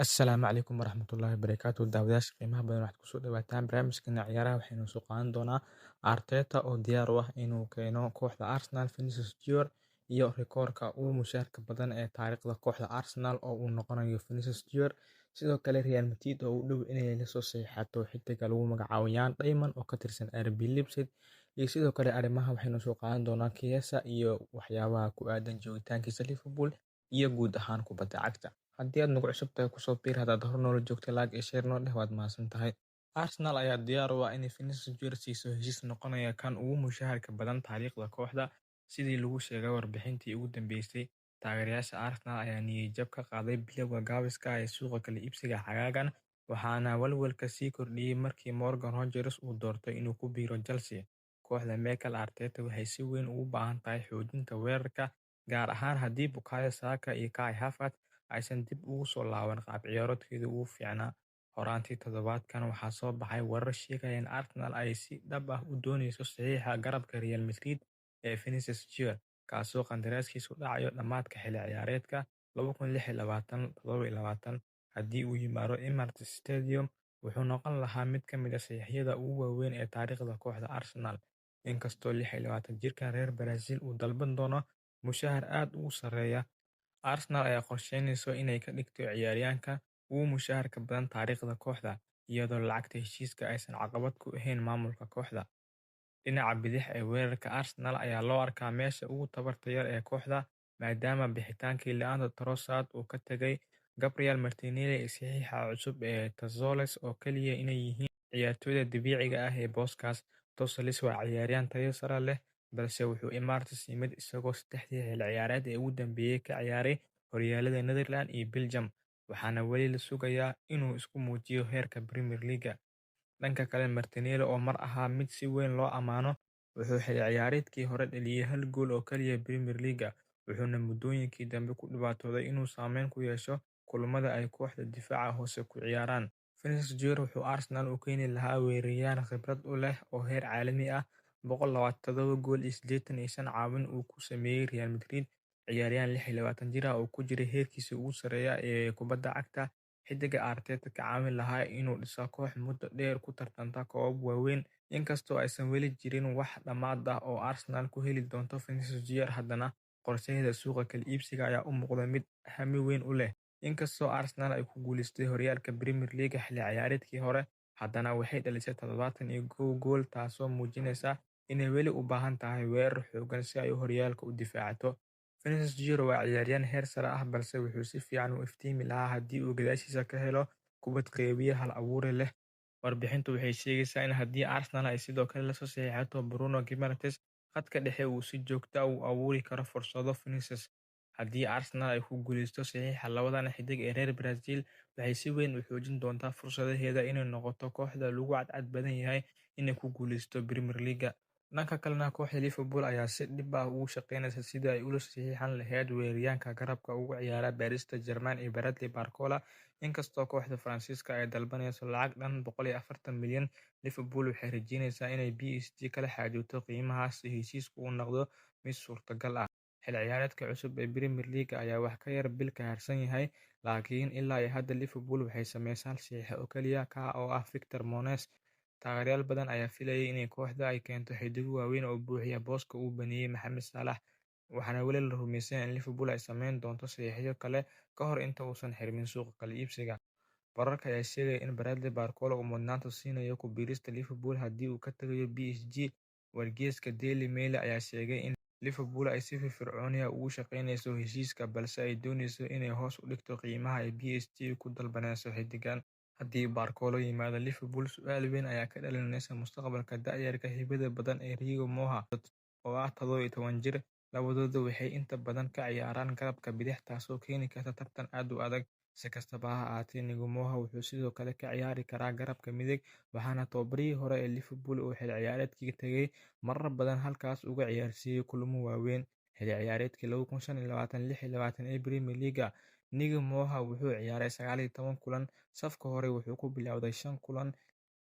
Assalaamu calaykum waraxmatullaahi wabarakaatuh. Daawadayaasha qiimaha badan waxaad kusoo dhawaataan barnaamijkeena ciyaaraha. Waxaynu soo qaadan doonaa Arteta oo diyaar u ah inuu keeno kooxda Arsenal Vinicius Junior iyo rikoorka ugu mushaharka badan ee taariikhda kooxda Arsenal oo uu noqonayo Vinicius Junior. Sidoo kale Real Madrid oo u dhow inay la soo saxiixato xidiga lagu magacaabo Yan Diamond oo ka tirsan RB Leipzig. Iyo sidoo kale arrimaha waxaynu soo qaadan doonaa Chiesa iyo waxyaabaha ku aadan joogitaankiisa Liverpool iyo guud ahaan kubadda cagta. Haddii aad nagu cusub tahay kusoo biir haddaad hore noola joogtay like iyo share noo dheh waad mahadsan tahay. Arsenal ayaa diyaar u ah inay Vinicius Junior siiso heshiis noqonaya kan ugu mushaharka badan taariikhda kooxda. Sidii lagu sheegay warbixintii ugu dambeysay, taageerayaasha Arsenal ayaa niyad jab ka qaaday bilowga gaabiska ee suuqa kala iibsiga xagaagan, waxaana walwalka sii kordhiyey markii Morgan Rogers uu doortay inuu ku biiro Chelsea. Kooxda Mikel Arteta waxay si weyn ugu baahan tahay xoojinta weerarka, gaar ahaan haddii Bukayo Saka iyo Kai Havertz aysan dib ugu soo laaban qaab ciyaareedkoodii ugu fiicnaa. Horaantii toddobaadkan waxaa soo baxay warar sheegaya in Arsenal ay si dhab ah u dooneyso saxiixa garabka Real Madrid ee Vinicius Junior, kaasoo qandaraaskiisu dhacayo dhammaadka xilli ciyaareedka 2026-27. Haddii uu yimaado Emirates Stadium, wuxuu noqon lahaa mid ka mid ah saxiixyada ugu waaweyn ee taariikhda kooxda Arsenal. Inkastoo 26-jirkan reer Brazil uu dalban doono mushahar aad u sarreeya, Arsenal ayaa qorsheyneysa inay ka dhigto ciyaaryahanka ugu mushaharka badan taariikhda kooxda, iyadoo lacagta heshiiska aysan caqabad ku ahayn maamulka kooxda. Dhinaca bidix ee weerarka, Arsenal ayaa loo arkaa meesha ugu tabarta yar ee kooxda, maadaama bixitaankii Leandro Trossard uu ka tagay Gabriel Martinelli iyo saxiixa cusub ee Tazoles oo kaliya inay yihiin ciyaartoyda dabiiciga ah ee booskaas. Tazoles waa ciyaaryahan tayo sare leh, balse wuxuu Emirates yimid isagoo 3 xilli ciyaareed ee ugu dambeeyay ka ciyaaray horyaalada Netherlands iyo Belgium, waxaana weli la sugayaa inuu isku muujiyo heerka Premier League. Dhanka kale, Martinelli oo mar ahaa mid si weyn loo ammaano, wuxuu xilli ciyaareedkii hore dhaliyay 1 gool oo kaliya Premier League, wuxuuna muddooyinkii dambe ku dhibaatooday inuu saameyn ku yeesho kulamada ay kooxda difaaca hoose ku ciyaaraan. Vinicius Junior wuxuu Arsenal u keeni lahaa weeraryahan khibrad u leh oo heer caalami ah, 127 gool iyo 85 caawin uu ku sameeyay Real Madrid. Ciyaaryahan 26 jir ah oo ku jiray heerkiisii ugu sarreeya ee kubadda cagta, xidiga Arteta ka caawin lahaa inuu dhiso koox muddo dheer ku tartanta koobab waaweyn. Inkastoo aysan weli jirin wax dhammaad ah oo Arsenal ku heli doonto Vinicius Junior, haddana qorshaheeda suuqa kala iibsiga ayaa u muuqda mid hami weyn u leh. Inkastoo Arsenal ay ku guuleysatay horyaalka Premier League xilli ciyaareedkii hore, haddana waxay dhalisay 71 gool, taasoo muujinaysa inay weli u baahan tahay weerar xooggan si ay horyaalka u difaacato. Vinicius Junior waa ciyaaryahan heer sare ah, balse wuxuu si fiican u iftiimi lahaa haddii uu gadaashiisa ka helo kubad qeybiye hal abuur leh. Warbixintu waxay sheegaysaa in haddii Arsenal ay sidoo kale la soo saxiixato Bruno Guimaraes, khadka dhexe uu si joogto ah u abuuri karo fursado Vinicius. Haddii Arsenal ay ku guuleysato saxiixa labadan xidig ee reer Brazil, waxay si weyn u xoojin doontaa fursadaheeda inay noqoto kooxda lagu cadcad badan yahay inay ku guuleysato Premier League. Dhanka kalena, kooxda Liverpool ayaa si dhib ah ugu shaqeynaysa sidii ay ula saxiixan lahayd weeraryahanka garabka uga ciyaara Paris Saint-Germain iyo Bradley Barcola. Inkastoo kooxda Faransiiska ay dalbaneyso lacag dhan 140 milyan, Liverpool waxay rajeyneysaa inay PSG kala xaajoodto qiimahaas si heshiisku u noqdo mid suurtagal ah. Xilli ciyaareedka cusub ee Premier League ayaa wax ka yar bil ka harsan yahay, laakiin ilaa iyo hadda Liverpool waxay sameysay hal saxiix oo kaliya, ka oo ah Victor Moses. Taageerayaal badan ayaa filayay in kooxda ay keento xiddigo waaweyn oo buuxiya booska uu baneeyay Mohamed Salah, waxaana weli la rumaysan yahay in Liverpool ay sameyn doonto saxiixyo kale ka hor inta uusan xirmin suuqa kala iibsiga. Wararka ayaa sheegaya in Bradley Barcola uu mudnaanta siinayo ku biirista Liverpool haddii uu ka tagayo PSG. Wargeyska Daily Mail ayaa sheegay in Liverpool ay si firfircoon ugu shaqeyneyso heshiiska, balse ay dooneyso inay hoos u dhigto qiimaha ay PSG ku dalbaneyso xiddigan. Haddii Barcola yimaado Liverpool, su'aal weyn ayaa ka dhalanaysa mustaqbalka da'yarka hibada badan ee Thiago Motta oo ah 17 jir. Labadoodu waxay inta badan ka ciyaaraan garabka bidix, taasoo keeni karta tartan aad u adag. Si kastaba ha ahaatee, Thiago Motta wuxuu sidoo kale ka ciyaari karaa garabka midig, waxaana tababarihii hore ee Liverpool uu xilli ciyaareedkii tagay marar badan halkaas uga ciyaarsiiyay kulamo waaweyn. Xilli ciyaareedkii 2025-26 ee Premier League, Thiago Motta wuxuu ciyaaray 19 kulan, safka hore wuxuu ku bilowday 5 kulan,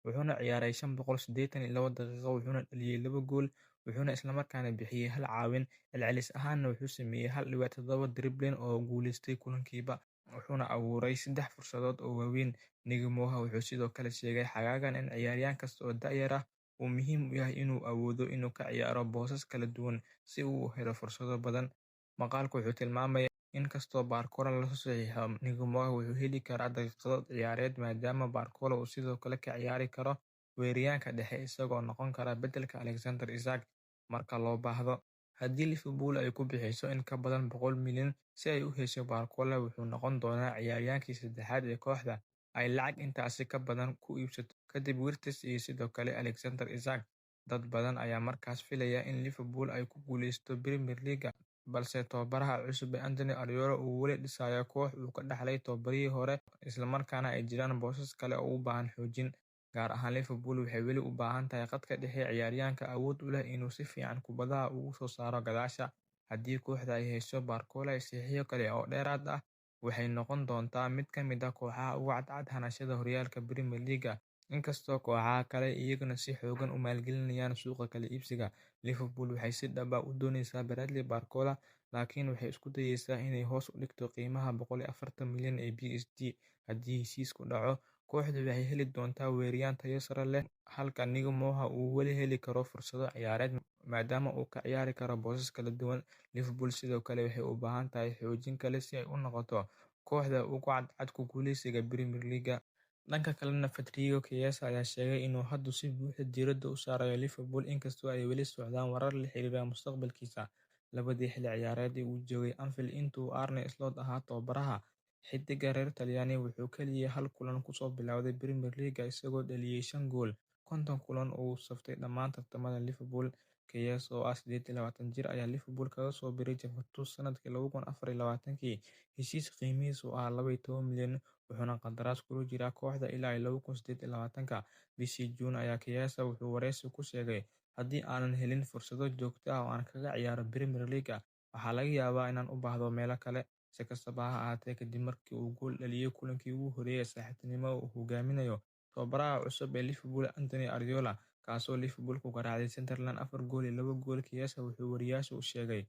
wuxuuna ciyaaray 582 daqiiqo, wuxuuna dhaliyay 2 gool, wuxuuna isla markaana bixiyay 1 caawin. Celcelis ahaanna wuxuu sameeyay 1.7 dribbling oo guuleystay kulankiiba. wuxuuna abuuray 3 fursadood oo waaweyn. Negumoha wuxuu sidoo kale sheegay xagaagan in ciyaaryahan kasta oo da'yar ah uu muhiim u yahay inuu awoodo inuu ka ciyaaro boosas kala duwan si uu u helo fursado badan. Maqaalku wuxuu tilmaamay in kastoo Barcola la soo saxiixo, Negumoha wuxuu heli karaa daqiiqado ciyaareed maadaama Barcola uu sidoo kale ka ciyaari karo weeraryahanka dhexe isagoo noqon kara beddelka Alexander Isak marka loo baahdo. Haddii Liverpool ay ku bixiso in ka badan 100 milyan si ay u hesho Barcola, wuxuu noqon doonaa ciyaaryahankii saddexaad ee kooxda ay lacag intaasi ka badan ku iibsato kadib Wirtz iyo sidoo kale Alexander Isak. Dad badan ayaa markaas filaya in Liverpool ay ku guuleysato Premier League, balse tababaraha cusub ee Andoni Iraola uu weli dhisayo koox uu ka dhaxlay tababarihii hore, isla markaana ay jiraan boosas kale oo u baahan xoojin. Gaar ahaan Liverpool waxay weli u baahan tahay khadka dhexe ciyaaryahanka awood u leh inuu si fiican kubbadaha uga soo saaro gadaasha. Haddii kooxda ay hesho Barcola iyo saxiixyo kale oo dheeraad ah, waxay noqon doontaa mid ka mid ah kooxaha ugu cadcad hanashada horyaalka Premier League. Inkastoo kooxaha kale iyaguna si xooggan u maalgelinayaan suuqa kala iibsiga, Liverpool waxay si dhab ah u dooneysaa Bradley Barcola, laakiin waxay isku dayeysaa inay hoos u dhigto qiimaha 140 milyan ee PSG. Haddii heshiisku dhaco, kooxdu waxay heli doontaa weeraryahan tayo sare leh, halka Negumoha uu weli heli karo fursado ciyaareed maadaama uu ka ciyaari karo boosas kala duwan. Liverpool sidoo kale waxay u baahan tahay xoojin kale si ay u noqoto kooxda ugu cadcad ku guuleysiga Premier League. Dhanka kalena, Federico Chiesa ayaa sheegay inuu hadda si buuxda diiradda u saarayo Liverpool inkastoo ay weli socdaan warar la xiriira mustaqbalkiisa. Labadii xilli ciyaareed ee uu joogay Anfield intii uu Arne Slot ahaa tababaraha, xiddiga reer Talyaani wuxuu kaliya hal kulan kusoo bilowday Premier League isagoo dhaliyay 5 gool 50 kulan oo uu saftay dhammaan tartamada. Liverpool. Chiesa oo ah 28 jir ayaa Liverpool kaga soo biiray Juventus sanadkii 2024, heshiis qiimihiisu ahaa 12 milyan, wuxuuna qandaraas kula jiraa kooxda ilaa 2028. Bishii Juun ayaa Chiesa wuxuu wareysi ku sheegay, "Haddii aanan helin fursado joogto ah oo aan kaga ciyaaro Premier League, waxaa laga yaabaa inaan u baahdo meelo kale." Si kastaba ha ahaatee, kadib markii uu gool dhaliyay kulankii ugu horreeyay ee saaxiibtinimo uu hogaaminayo tababaraha cusub ee Liverpool Andoni Iraola, kaasoo Liverpool ku garaacday Sunderland 4 gool iyo 2 gool, Chiesa wuxuu wariyaasha u sheegay,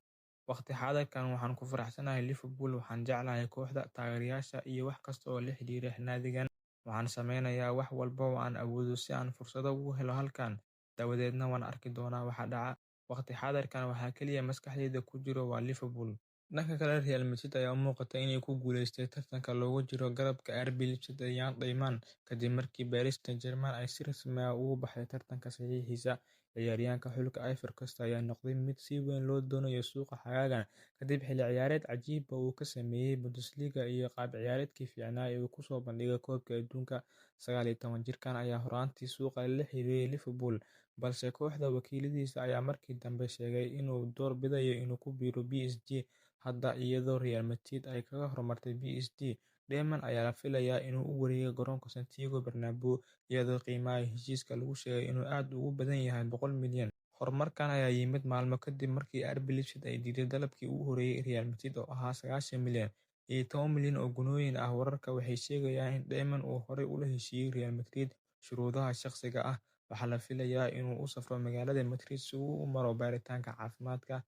"Waqti xaadirkan waxaan ku faraxsanahay Liverpool, waxaan jeclahay kooxda, taageerayaasha iyo wax kasta oo la xiriira naadigan. Waxaan sameynayaa wax walba oo aan awoodo si aan fursado ugu helo halkan, dabadeedna waan arki doonaa waxa dhaca. Waqti xaadirkan waxa kaliya maskaxdayda ku jiro waa Liverpool." Dhanka kale, Real Madrid ayaa u muuqata inay ku guuleysatay tartanka loogu jiro garabka RB Leipzig ee Yan Diamond kadib markii Paris Saint-Germain ay si rasmi ah uga baxday tartanka saxiixiisa. Ciyaaryahanka xulka Ivory Coast ayaa noqday mid si weyn loo doonayo suuqa xagaagan kadib xilli ciyaareed cajiib ah oo uu ka sameeyay Bundesliga iyo qaab ciyaareedkii fiicnaa ee uu ku soo bandhigay Koobka Adduunka. 19 jirkaan ayaa horaantii suuqa la xiriiriyay Liverpool, balse kooxda wakiiladiisa ayaa markii dambe sheegay inuu door bidayo inuu ku biiro PSG. Hadda, iyadoo Real Madrid ay kaga hormartay PSG, Diamond ayaa la filayaa inuu u wareego garoonka Santiago Bernabeu, iyadoo qiimaha heshiiska lagu sheegay inuu aad uga badan yahay 100 milyan. Horumarkan ayaa yimid maalmo kadib markii RB Leipzig ay diiday dalabkii ugu horreeyay Real Madrid oo ahaa 90 milyan iyo 10 milyan oo gunooyin ah. Wararka waxay sheegayaan in Diamond uu horey ula heshiiyay Real Madrid shuruudaha shakhsiga ah. Waxaa la filayaa inuu u safro magaalada Madrid si uu u maro baaritaanka caafimaadka.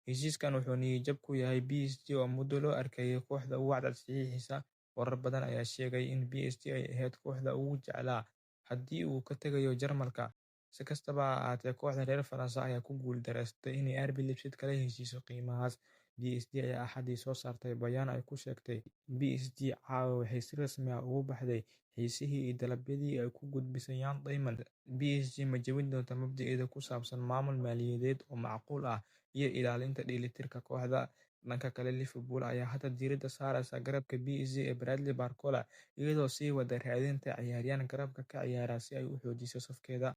Heshiiskan wuxuu niyad-jab ku yahay PSG oo muddo loo arkayay kooxda ugu cadcad saxiixiisa. Warar badan ayaa sheegay in PSG ay ahayd kooxda ugu jeclaa haddii uu ka tagayo Jarmalka. Si kastaba ha ahaatee, kooxda reer Faransa ayaa ku guuldareysatay inay RB Leipzig kala heshiiso qiimahaas. PSG ayaa Axaddii soo saartay bayaan ay ku sheegtay, PSG caawa waxay si rasmi ah uga baxday xiisihii iyo dalabyadii ay ku gudbisay Yan Diamond. PSG ma jebin doonto mabda'eeda ku saabsan maamul maaliyadeed oo macquul ah iyo ilaalinta dheelitirka kooxda. Dhanka kale, Liverpool ayaa hadda diiradda saaraysa garabka PSG ee Bradley Barcola, iyadoo sii wada raadinta ciyaaryahan garabka ka ciyaara si ay u xoojiso safkeeda.